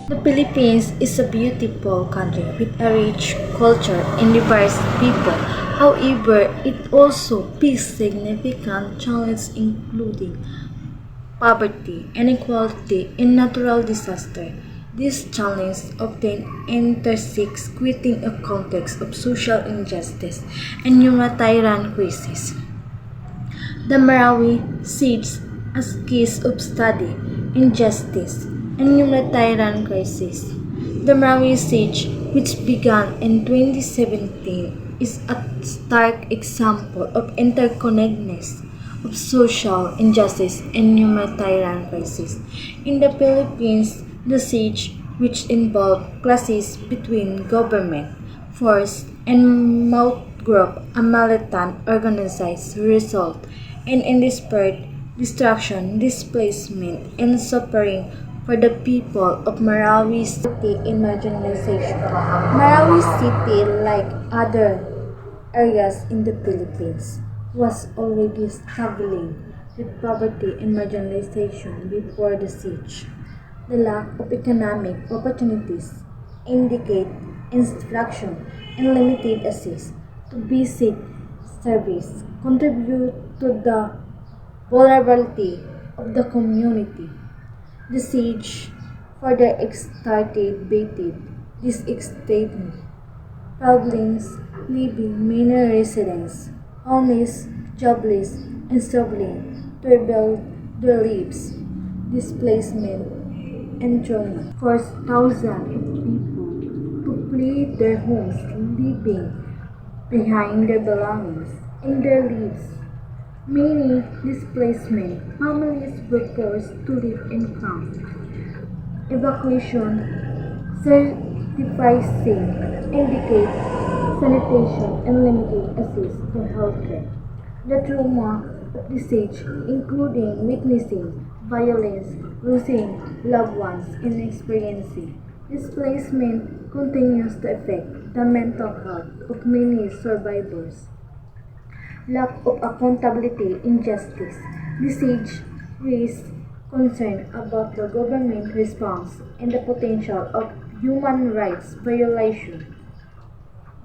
The Philippines is a beautiful country with a rich culture and diverse people. However, it also faces significant challenges including poverty, inequality, and natural disaster. These challenges often intersect within a context of social injustice and humanitarian crisis. The Marawi sits as case of study, injustice, and humanitarian crisis. The Marawi siege, which began in 2017, is a stark example of interconnectedness of social injustice and humanitarian crisis. In the Philippines, the siege, which involved clashes between government, force, and Mount Group, a militant organized, result in desperate destruction, displacement, and suffering for the people of Marawi City and marginalization. Marawi City, like other areas in the Philippines, was already struggling with poverty and marginalization before the siege. The lack of economic opportunities, indicate instruction, and limited access to basic service contribute to the vulnerability of the community. The siege further exacerbated this extent problems, leaving many residents homeless, jobless, and struggling to rebuild their lives. Displacement and trauma forced thousands of people to flee their homes, leaving behind their belongings and their lives. Many displacement families were forced to live in camps. Evacuation certificing indicate sanitation and limited access to healthcare. The trauma of the siege, including witnessing violence, losing loved ones, and experiencing displacement, continues to affect the mental health of many survivors. Lack of accountability, injustice. The siege raised concern about the government response and the potential of human rights violation.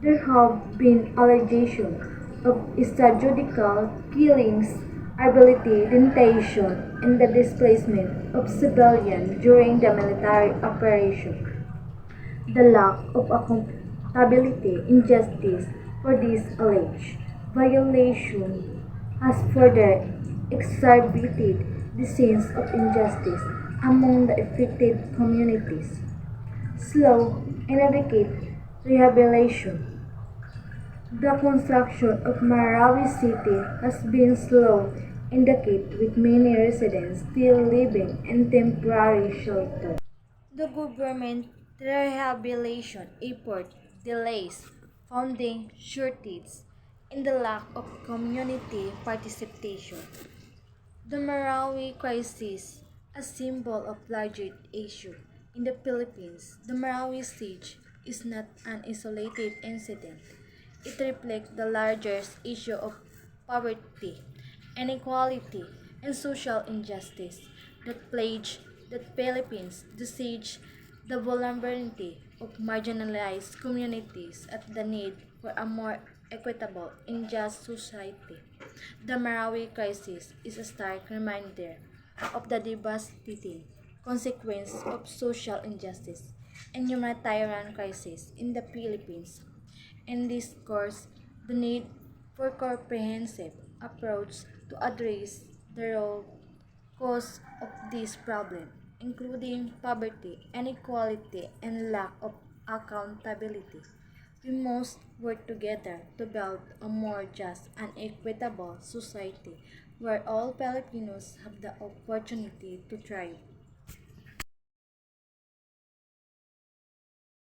There have been allegations of extrajudicial killings, arbitrary detention, and the displacement of civilians during the military operation. The lack of accountability, injustice for this alleged violation has further exacerbated the sense of injustice among the affected communities. Slow and inadequate rehabilitation. The construction of Marawi City has been slow and inadequate with many residents still living in temporary shelter. The government rehabilitation effort delays, funding shortages, and the lack of community participation. The Marawi crisis, a symbol of larger issue in the Philippines, the Marawi siege is not an isolated incident. It reflects the larger issue of poverty, inequality, and social injustice that plague the Philippines. The siege, the vulnerability of marginalized communities, at the need for a more equitable and just society. The Marawi crisis is a stark reminder of the devastating consequences of social injustice and humanitarian crisis in the Philippines. In this course, the need for comprehensive approach to address the root cause of this problem, including poverty, inequality, and lack of accountability. We must work together to build a more just and equitable society where all Filipinos have the opportunity to thrive.